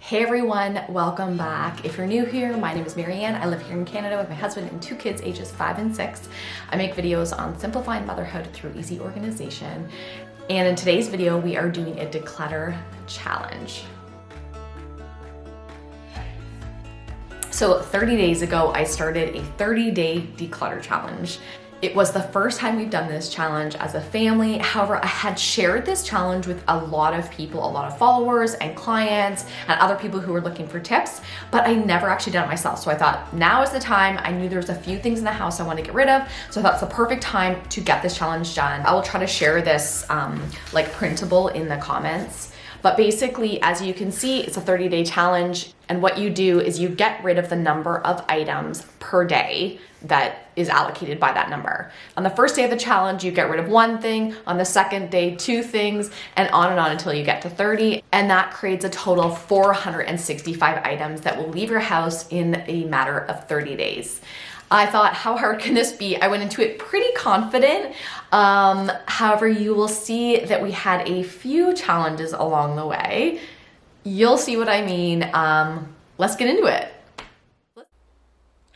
Hey everyone, welcome back. If you're new here, my name is Marianne. I live here in Canada with my husband and 2 kids ages 5 and 6. I make videos on simplifying motherhood through easy organization. And in today's video, we are doing a declutter challenge. So 30 days ago, I started a 30-day declutter challenge. It was the first time we've done this challenge as a family. However, I had shared this challenge with a lot of people, a lot of followers and clients and other people who were looking for tips, but I never actually done it myself. So I thought now is the time. I knew there was a few things in the house I wanted to get rid of. So I thought it's the perfect time to get this challenge done. I will try to share this like printable in the comments. But basically, as you can see, it's a 30-day challenge. And what you do is you get rid of the number of items per day that is allocated by that number. On the first day of the challenge, you get rid of 1 thing. On the second day, 2 things, and on until you get to 30. And that creates a total of 465 items that will leave your house in a matter of 30 days. I thought, how hard can this be? I went into it pretty confident. However, you will see that we had a few challenges along the way. You'll see what I mean. Let's get into it.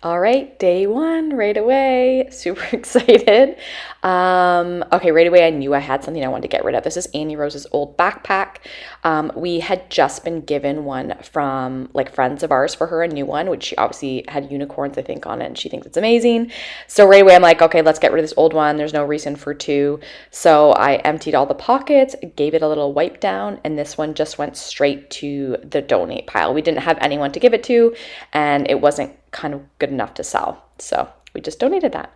All right, day 1, right away, super excited. Okay, right away I knew I had something I wanted to get rid of. This is Annie Rose's old backpack. We had just been given one from like friends of ours for her, a new one, which she obviously had unicorns, I think, on it, and she thinks it's amazing. So right away I'm like, okay, let's get rid of this old one. There's no reason for 2. So I emptied all the pockets, gave it a little wipe down, and this one just went straight to the donate pile. We didn't have anyone to give it to, and it wasn't kind of good enough to sell. So we just donated that.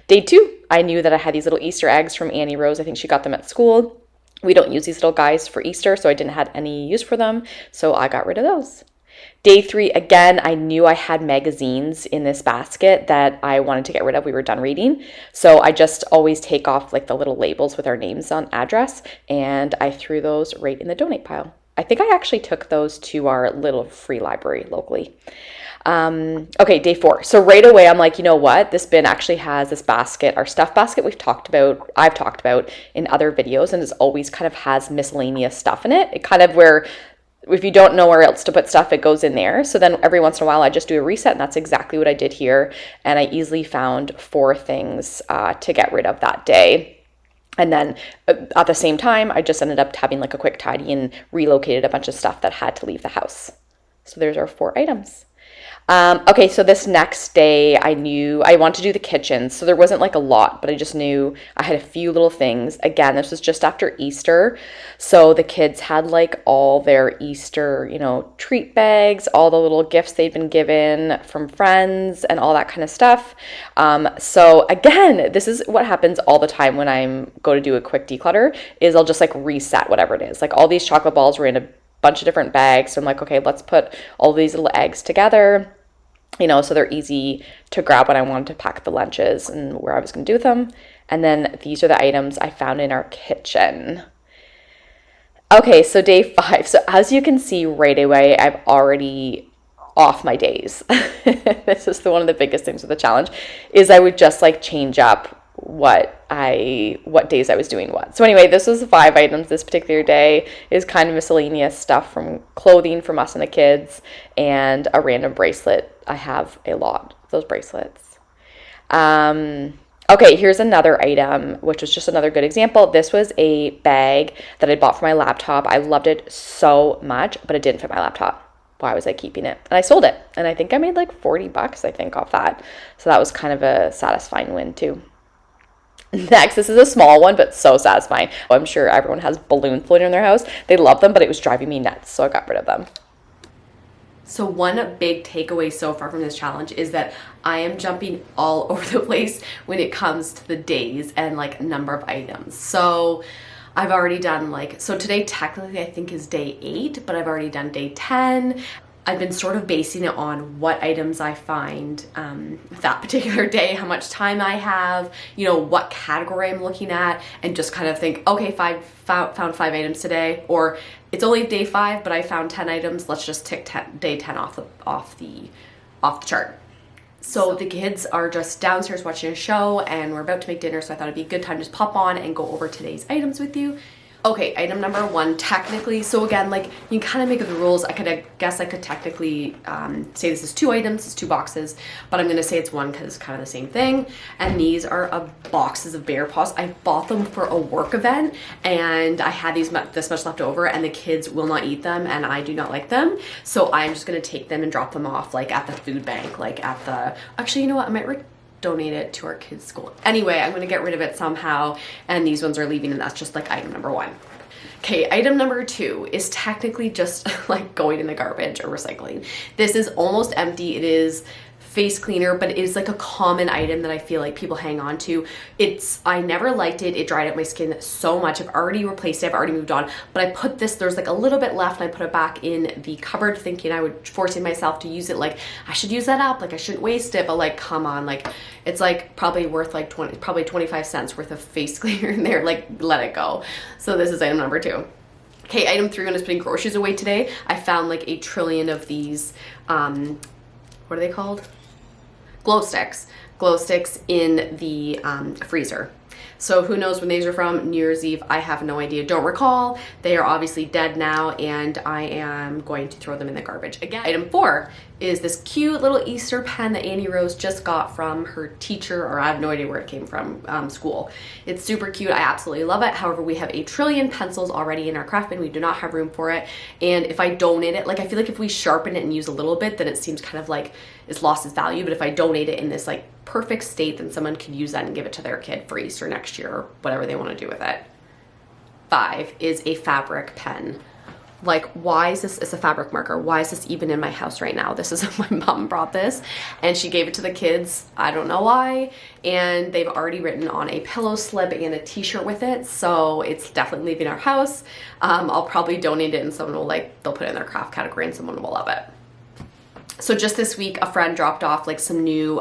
Day 2, I knew that I had these little Easter eggs from Annie Rose. I think she got them at school. We don't use these little guys for Easter, so I didn't have any use for them. So I got rid of those. Day 3, again, I knew I had magazines in this basket that I wanted to get rid of. We were done reading. So I just always take off like the little labels with our names on address, and I threw those right in the donate pile. I think I actually took those to our little free library locally. Okay, day 4. So right away, I'm like, you know what? This bin actually has this basket, our stuff basket I've talked about in other videos, and it always kind of has miscellaneous stuff in it. It kind of where, if you don't know where else to put stuff, it goes in there. So then every once in a while, I just do a reset, and that's exactly what I did here. And I easily found 4 things to get rid of that day. And then at the same time, I just ended up having like a quick tidy and relocated a bunch of stuff that had to leave the house. So there's our 4 items. Okay, so this next day I knew I wanted to do the kitchen. So there wasn't like a lot, but I just knew I had a few little things. Again, this was just after Easter. So the kids had like all their Easter, treat bags, all the little gifts they'd been given from friends and all that kind of stuff. So again, this is what happens all the time when I'm going to do a quick declutter is I'll just like reset whatever it is. Like all these chocolate balls were in a bunch of different bags. So I'm like, okay, let's put all these little eggs together. So they're easy to grab when I wanted to pack the lunches and where I was going to do with them. And then these are the items I found in our kitchen. Okay, so day 5. So as you can see right away, I've already off my days. This is one of the biggest things with the challenge is I would just like change up what days I was doing what. So anyway, this was 5 items this particular day. Is kind of miscellaneous stuff from clothing from us and the kids and a random bracelet. I have a lot of those bracelets. Okay, here's another item, which was just another good example. This was a bag that I bought for my laptop. I loved it so much, but it didn't fit my laptop. Why was I keeping it? And I sold it. And I think I made like $40, I think, off that. So that was kind of a satisfying win too. Next, this is a small one, but so satisfying. I'm sure everyone has balloons floating in their house. They love them, but it was driving me nuts, so I got rid of them. So one big takeaway so far from this challenge is that I am jumping all over the place when it comes to the days and like number of items. So I've already done so today technically I think is day 8, but I've already done day 10. I've been sort of basing it on what items I find that particular day, how much time I have, what category I'm looking at, and just kind of think, okay, found 5 items today, or it's only day 5, but I found 10 items. Let's just tick day 10 off the chart. So the kids are just downstairs watching a show, and we're about to make dinner, so I thought it'd be a good time to just pop on and go over today's items with you. Okay, item number 1, technically, so again, like, you can kind of make the rules. I guess I could technically say this is 2 items, it's 2 boxes, but I'm going to say it's 1 because it's kind of the same thing. And these are boxes of bear paws. I bought them for a work event, and I had this much left over, and the kids will not eat them, and I do not like them. So I'm just going to take them and drop them off, like, at the food bank, like, at the, actually, you know what, I might donate it to our kids' school. Anyway, I'm gonna get rid of it somehow, and these ones are leaving, and that's just like item number 1. Okay, item number 2 is technically just like going in the garbage or recycling. This is almost empty. It is face cleaner, but it is like a common item that I feel like people hang on to. I never liked it. It dried out my skin so much. I've already replaced it. I've already moved on, but I put this, there's like a little bit left, and I put it back in the cupboard thinking I would, forcing myself to use it. Like, I should use that up. Like, I shouldn't waste it, but like, come on. Like, it's like probably worth like 25 cents worth of face cleaner in there. Like, let it go. So this is item number 2. Okay, item 3, when I was putting groceries away today, I found like a trillion of these, what are they called? Glow sticks in the freezer. So who knows when these are from? New Year's Eve, I have no idea. Don't recall. They are obviously dead now, and I am going to throw them in the garbage. Again, item 4 is this cute little Easter pen that Annie Rose just got from her teacher, or I have no idea where it came from, school. It's super cute. I absolutely love it. However, we have a trillion pencils already in our craft bin. We do not have room for it. And if I donate it, like, I feel like if we sharpen it and use a little bit, then it seems kind of like it's lost its value. But if I donate it in this like perfect state, then someone could use that and give it to their kid for Easter next year, or whatever they want to do with it. 5 is a fabric pen. Like, why is this? It's a fabric marker. Why is this even in my house right now? This is, my mom brought this and she gave it to the kids. I don't know why. And they've already written on a pillow slip and a t-shirt with it. So it's definitely leaving our house. I'll probably donate it, and someone will, like, they'll put it in their craft category and someone will love it. So just this week, a friend dropped off like some new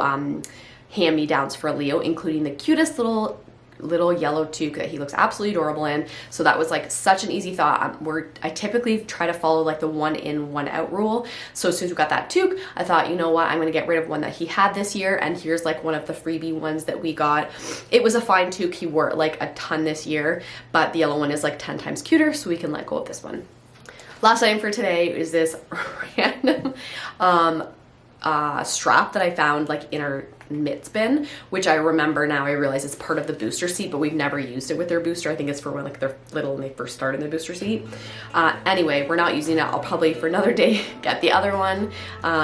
hand-me-downs for Leo, including the cutest little yellow toque that he looks absolutely adorable in. So that was like such an easy thought. I typically try to follow like the 1 in, 1 out rule. So as soon as we got that toque, I thought, you know what, I'm gonna get rid of one that he had this year, and here's like one of the freebie ones that we got. It was a fine toque. He wore it like a ton this year, but the yellow one is like 10 times cuter, so we can let go of this one. Last item for today is this random strap that I found like in our mitts bin, which I remember now, I realize it's part of the booster seat, but we've never used it with their booster. I think it's for when like they're little and they first start in the booster seat. Anyway, we're not using it. I'll probably for another day get the other one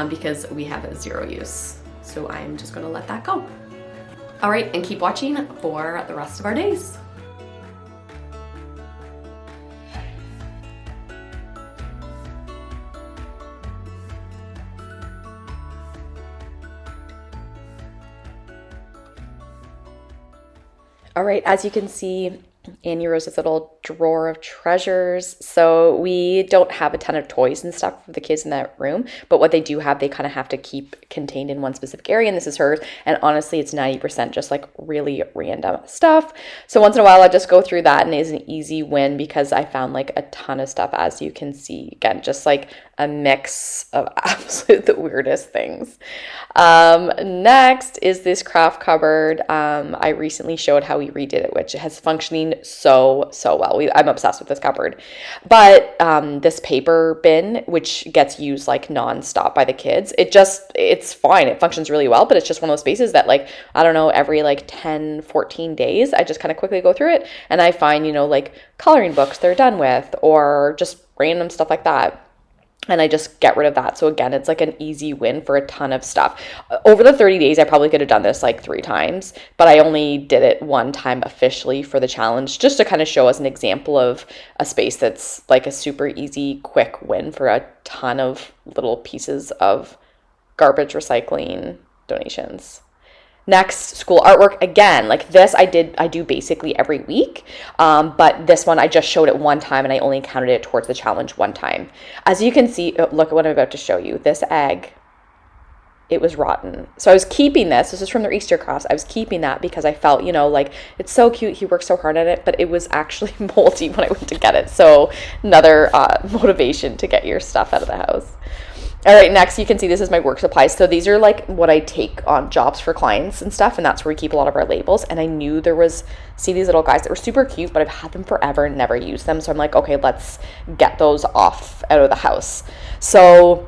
because we have a 0 use. So I'm just gonna let that go. All right, and keep watching for the rest of our days. All right, as you can see, Annie Rose's little drawer of treasures. So we don't have a ton of toys and stuff for the kids in that room, but what they do have, they kind of have to keep contained in one specific area, and this is hers. And honestly, it's 90% just like really random stuff. So once in a while, I just go through that, and it is an easy win because I found like a ton of stuff, as you can see. Again, just like a mix of absolute the weirdest things. Next is this craft cupboard. I recently showed how we redid it, which has functioning so well. I'm obsessed with this cupboard. But this paper bin, which gets used like nonstop by the kids, it's fine. It functions really well, but it's just one of those spaces that, like, I don't know, every like 10, 14 days, I just kind of quickly go through it, and I find, you know, like coloring books they're done with, or just random stuff like that. And I just get rid of that. So again, it's like an easy win for a ton of stuff. Over the 30 days, I probably could have done this like 3 times, but I only did it 1 time officially for the challenge, just to kind of show us an example of a space that's like a super easy, quick win for a ton of little pieces of garbage recycling donations. Next, school artwork. Again, like this, I do basically every week, but this one I just showed it 1 time, and I only counted it towards the challenge 1 time. As you can see, look at what I'm about to show you. This egg, it was rotten. So I was keeping this. This is from their Easter crafts. I was keeping that because I felt, you know, like it's so cute. He worked so hard at it, but it was actually moldy when I went to get it. So another motivation to get your stuff out of the house. All right, next you can see this is my work supplies. So these are like what I take on jobs for clients and stuff, and that's where we keep a lot of our labels. And I knew there was, see these little guys that were super cute, but I've had them forever and never used them. So I'm like, okay, let's get those off out of the house. So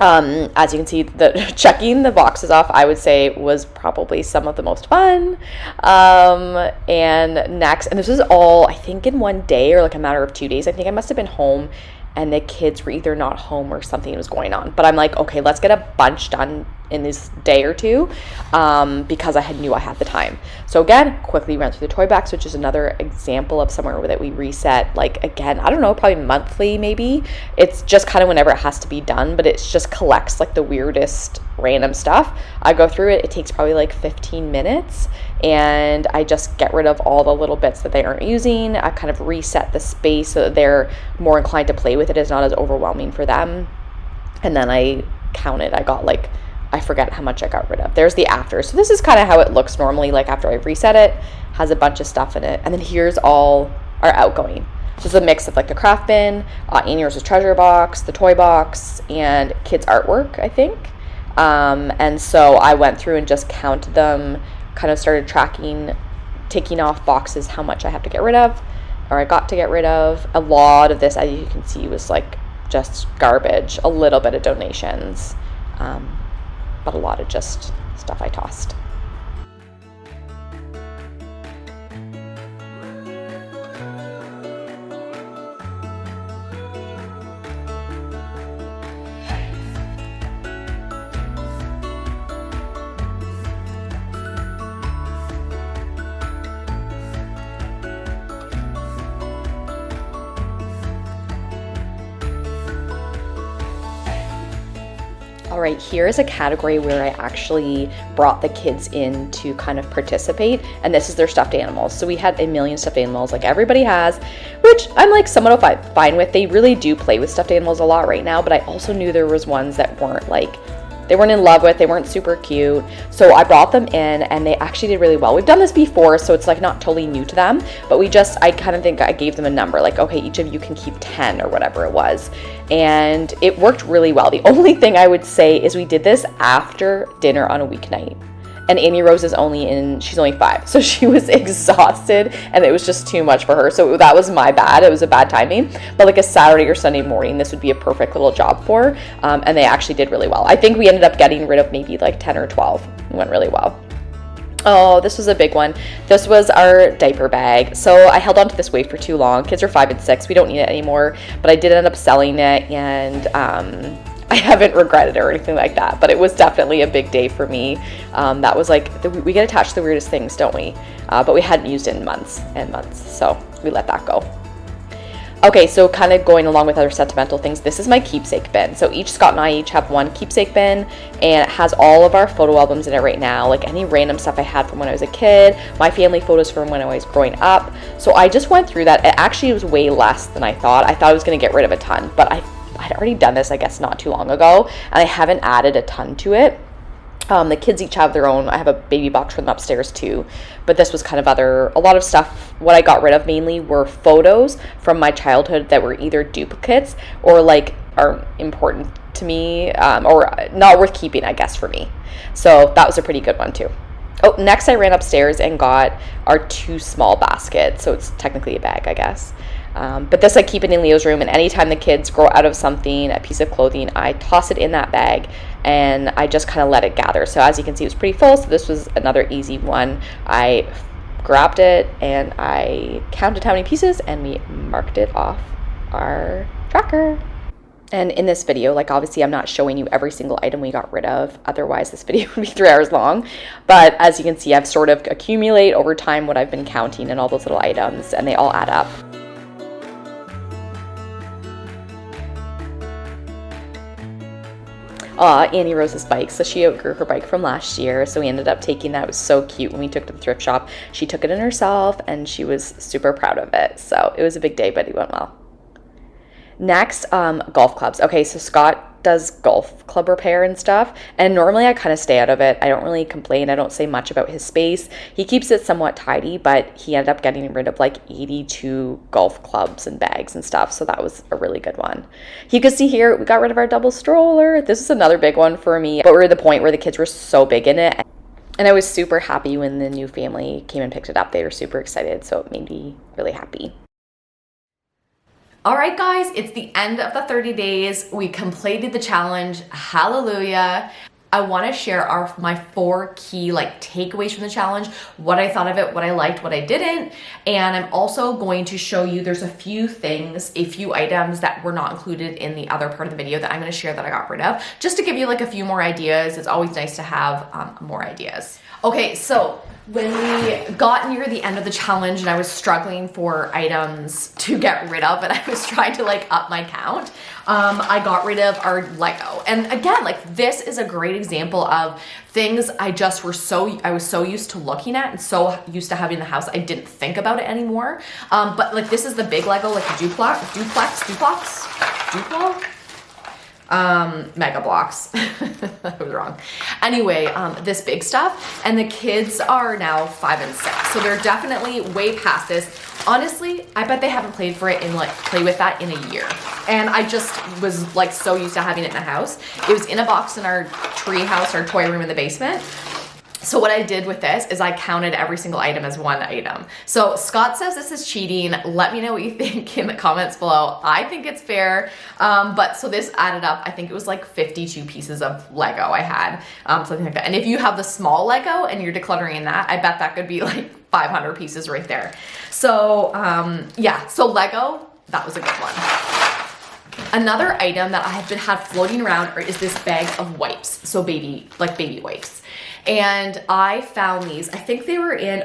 as you can see, the checking the boxes off, I would say, was probably some of the most fun. And next, and this was all, I think, in one day or like a matter of 2 days. I think I must have been home and the kids were either not home or something was going on. But I'm like, okay, let's get a bunch done in this day or two, because I knew I had the time. So again, quickly ran through the toy box, which is another example of somewhere that we reset, like, again, I don't know, probably monthly maybe. It's just kind of whenever it has to be done, but it just collects like the weirdest random stuff. I go through it. It takes probably like 15 minutes, and I just get rid of all the little bits that they aren't using. I kind of reset the space so that they're more inclined to play with it. It's not as overwhelming for them. And then I counted. I got like, I forget how much I got rid of. There's the after. So this is kind of how it looks normally, like after I've reset it. Has a bunch of stuff in it. And then here's all our outgoing. So it's a mix of like the craft bin, Annie Rose's treasure box, the toy box, and kids' artwork, I think. And so I went through and just counted them, kind of started tracking, taking off boxes, how much I have to get rid of, or I got to get rid of. A lot of this, as you can see, was like just garbage, a little bit of donations, but a lot of just stuff I tossed. All right, here is a category where I actually brought the kids in to kind of participate, and this is their stuffed animals. So we had a million stuffed animals like everybody has, which I'm like somewhat fine with. They really do play with stuffed animals a lot right now, but I also knew there was ones that weren't like, they weren't in love with, they weren't super cute. So I brought them in and they actually did really well. We've done this before, so it's like not totally new to them, but I kind of think I gave them a number, like, okay, each of you can keep 10 or whatever it was. And it worked really well. The only thing I would say is we did this after dinner on a weeknight. And Amy Rose is she's only 5. So she was exhausted and it was just too much for her. So that was my bad. It was a bad timing. But like a Saturday or Sunday morning, this would be a perfect little job for. And they actually did really well. I think we ended up getting rid of maybe like 10 or 12. It went really well. Oh, this was a big one. This was our diaper bag. So I held on to this way for too long. Kids are 5 and 6. We don't need it anymore. But I did end up selling it, and I haven't regretted it or anything like that, but it was definitely a big day for me. That was like, we get attached to the weirdest things, don't we? But we hadn't used it in months and months, so we let that go. Okay, so kind of going along with other sentimental things, this is my keepsake bin. So Scott and I each have one keepsake bin, and it has all of our photo albums in it right now, like any random stuff I had from when I was a kid, my family photos from when I was growing up. So I just went through that. It actually was way less than I thought. I thought I was going to get rid of a ton, but I'd already done this, I guess, not too long ago, and I haven't added a ton to it. The kids each have their own. I have a baby box for them upstairs too, but this was kind of a lot of stuff. What I got rid of mainly were photos from my childhood that were either duplicates or like are important to me, or not worth keeping, I guess, for me. So that was a pretty good one too. Oh, next I ran upstairs and got our 2 small baskets. So it's technically a bag, I guess. But this I keep it in Leo's room, and anytime the kids grow out of something, a piece of clothing, I toss it in that bag and I just kind of let it gather. So as you can see, it was pretty full, so this was another easy one. I grabbed it and I counted how many pieces and we marked it off our tracker. And in this video, like obviously I'm not showing you every single item we got rid of, otherwise this video would be 3 hours long. But as you can see, I've sort of accumulate over time what I've been counting and all those little items, and they all add up. Annie Rose's bike. So she outgrew her bike from last year, so we ended up taking that. It was so cute when we took it to the thrift shop. She took it in herself and she was super proud of it. So it was a big day, but it went well. Next, golf clubs. Okay, so Scott does golf club repair and stuff, and normally I kind of stay out of it. I don't really complain. I don't say much about his space. He keeps it somewhat tidy, but he ended up getting rid of like 82 golf clubs and bags and stuff, so that was a really good one. You can see here, we got rid of our double stroller. This is another big one for me, but we're at the point where the kids were so big in it, and I was super happy when the new family came and picked it up. They were super excited, so it made me really happy. All right, guys, it's the end of the 30 days. We completed the challenge. Hallelujah. I want to share my 4 key takeaways from the challenge, what I thought of it, what I liked, what I didn't. And I'm also going to show you there's a few things, a few items that were not included in the other part of the video that I'm going to share that I got rid of, just to give you a few more ideas. It's always nice to have more ideas. Okay, so when we got near the end of the challenge and I was struggling for items to get rid of and I was trying to up my count, I got rid of our Lego. And again, this is a great example of things I was so used to looking at and so used to having in the house, I didn't think about it anymore. But this is the big Lego, Duplo? Mega blocks. I was wrong. Anyway, this big stuff, and the kids are now 5 and 6, so they're definitely way past this. Honestly, I bet they haven't played with that in a year. And I just was so used to having it in the house. It was in a box in our tree house, our toy room in the basement. So what I did with this is I counted every single item as one item. So Scott says this is cheating. Let me know what you think in the comments below. I think it's fair. So this added up, I think it was 52 pieces of Lego I had, something like that. And if you have the small Lego and you're decluttering in that, I bet that could be 500 pieces right there. So yeah, so Lego, that was a good one. Another item that I have had floating around is this bag of wipes. So baby wipes. And I found these, I think they were in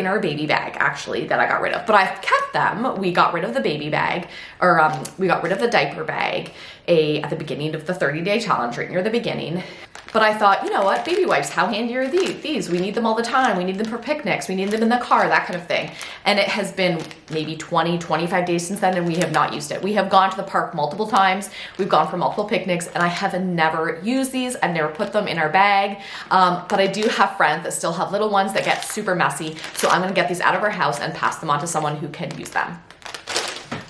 our baby bag actually that I got rid of, but I've kept them. We got rid of the baby bag, or we got rid of the diaper bag at the beginning of the 30-day challenge, right near the beginning. But I thought, you know what, baby wipes, how handy are these? We need them all the time. We need them for picnics. We need them in the car, that kind of thing. And it has been maybe 20, 25 days since then, and we have not used it. We have gone to the park multiple times. We've gone for multiple picnics, and I have never used these. I've never put them in our bag. But I do have friends that still have little ones that get super messy. So I'm gonna get these out of our house and pass them on to someone who can use them.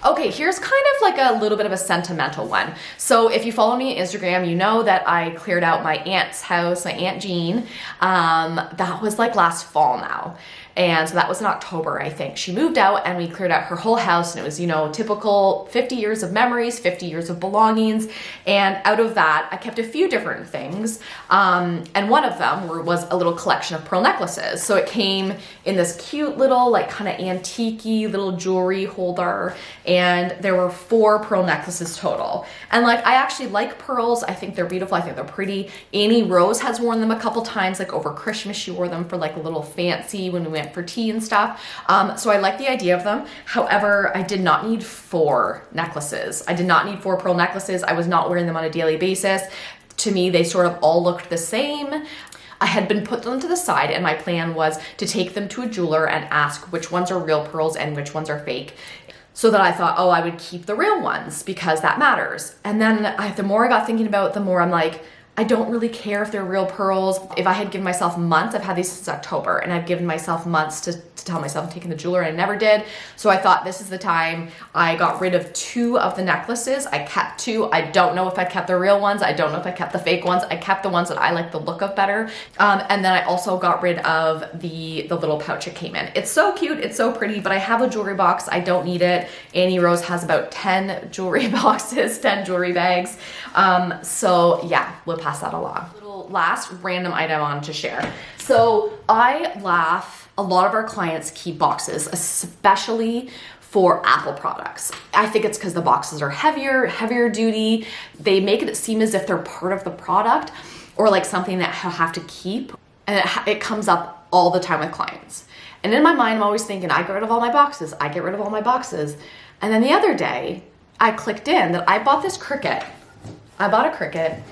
Okay, here's kind of a little bit of a sentimental one. So if you follow me on Instagram, you know that I cleared out my aunt's house, my Aunt Jean. That was last fall now. And so that was in October, I think. She moved out and we cleared out her whole house, and it was, typical 50 years of memories, 50 years of belongings. And out of that, I kept a few different things. And one of them was a little collection of pearl necklaces. So it came in this cute little, kind of antique-y little jewelry holder. And there were 4 pearl necklaces total. And I actually like pearls. I think they're beautiful. I think they're pretty. Annie Rose has worn them a couple times, over Christmas. She wore them for a little fancy when we went for tea and stuff. So I like the idea of them. However, I did not need 4 necklaces. I did not need 4 pearl necklaces. I was not wearing them on a daily basis. To me, they sort of all looked the same. I had been put them to the side, and my plan was to take them to a jeweler and ask which ones are real pearls and which ones are fake. So that I thought, I would keep the real ones because that matters. And then the more I got thinking about it, the more I'm like, I don't really care if they're real pearls. If I had given myself months, I've had these since October, and I've given myself months to tell myself I'm taking the jeweler, and I never did. So I thought this is the time. I got rid of 2 of the necklaces. I kept 2. I don't know if I kept the real ones. I don't know if I kept the fake ones. I kept the ones that I like the look of better. And then I also got rid of the little pouch it came in. It's so cute. It's so pretty, but I have a jewelry box. I don't need it. Annie Rose has about 10 jewelry boxes, 10 jewelry bags. So yeah, we'll pass that along. Little last random item I wanted to share. So I laugh. A lot of our clients keep boxes, especially for Apple products. I think it's because the boxes are heavier duty. They make it seem as if they're part of the product or something that I have to keep. And it comes up all the time with clients. And in my mind, I'm always thinking, I get rid of all my boxes. I get rid of all my boxes. And then the other day, I clicked in that I bought this Cricut. I bought a Cricut.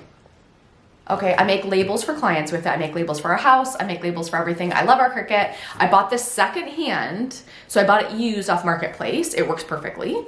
Okay, I make labels for clients with it. I make labels for our house. I make labels for everything. I love our Cricut. I bought this secondhand. So I bought it used off Marketplace. It works perfectly.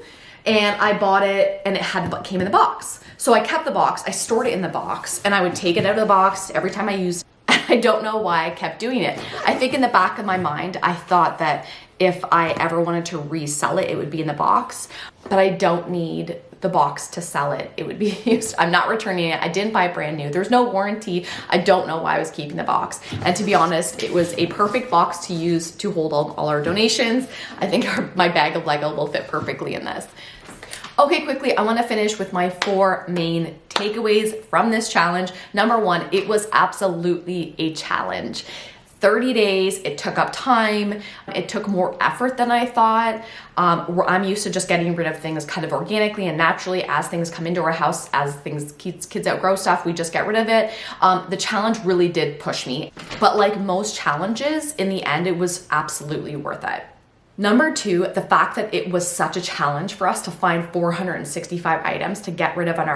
and I bought it and it came in the box. So I kept the box, I stored it in the box, and I would take it out of the box every time I used it. I don't know why I kept doing it. I think in the back of my mind, I thought that if I ever wanted to resell it, it would be in the box, but I don't need the box to sell it. It would be used. I'm not returning it. I didn't buy it brand new. There's no warranty. I don't know why I was keeping the box. And to be honest, it was a perfect box to use to hold all our donations. I think my bag of Lego will fit perfectly in this. Okay, quickly, I want to finish with my 4 main takeaways from this challenge. Number 1, it was absolutely a challenge. 30 days, it took up time, it took more effort than I thought. I'm used to just getting rid of things kind of organically and naturally as things come into our house, as kids outgrow stuff, we just get rid of it. The challenge really did push me, but like most challenges, in the end, it was absolutely worth it. Number 2, the fact that it was such a challenge for us to find 465 items to get rid of out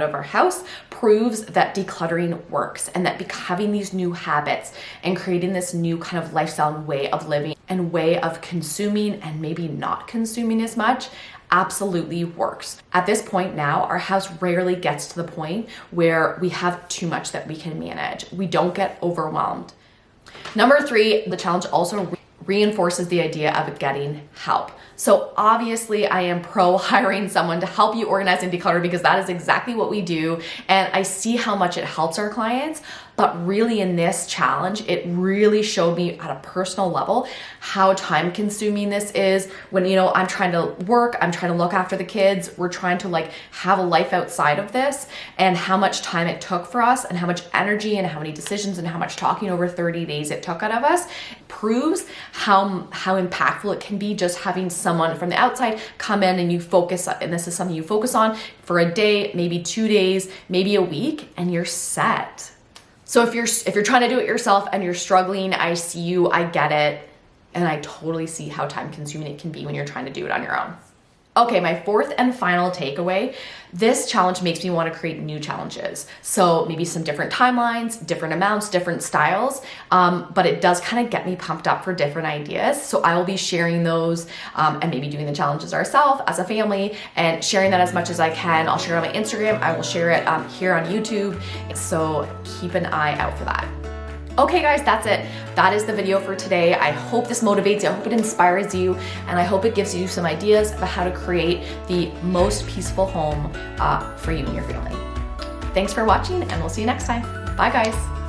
of our house proves that decluttering works, and that having these new habits and creating this new kind of lifestyle and way of living and way of consuming and maybe not consuming as much absolutely works. At this point now, our house rarely gets to the point where we have too much that we can manage. We don't get overwhelmed. Number 3, the challenge also reinforces the idea of getting help. So obviously I am pro hiring someone to help you organize and declutter, because that is exactly what we do. And I see how much it helps our clients. But really in this challenge, it really showed me at a personal level how time consuming this is when, I'm trying to work, I'm trying to look after the kids, we're trying to like have a life outside of this, and how much time it took for us and how much energy and how many decisions and how much talking over 30 days it took out of us proves how impactful it can be just having someone from the outside come in and you focus, and this is something you focus on for a day, maybe 2 days, maybe a week, and you're set. So if you're trying to do it yourself and you're struggling, I see you, I get it, and I totally see how time consuming it can be when you're trying to do it on your own. Okay, my 4th and final takeaway, this challenge makes me want to create new challenges. So maybe some different timelines, different amounts, different styles, but it does kind of get me pumped up for different ideas. So I will be sharing those and maybe doing the challenges ourselves as a family and sharing that as much as I can. I'll share it on my Instagram. I will share it here on YouTube. So keep an eye out for that. Okay guys, that's it. That is the video for today. I hope this motivates you. I hope it inspires you, and I hope it gives you some ideas about how to create the most peaceful home for you and your family. Thanks for watching, and we'll see you next time. Bye guys.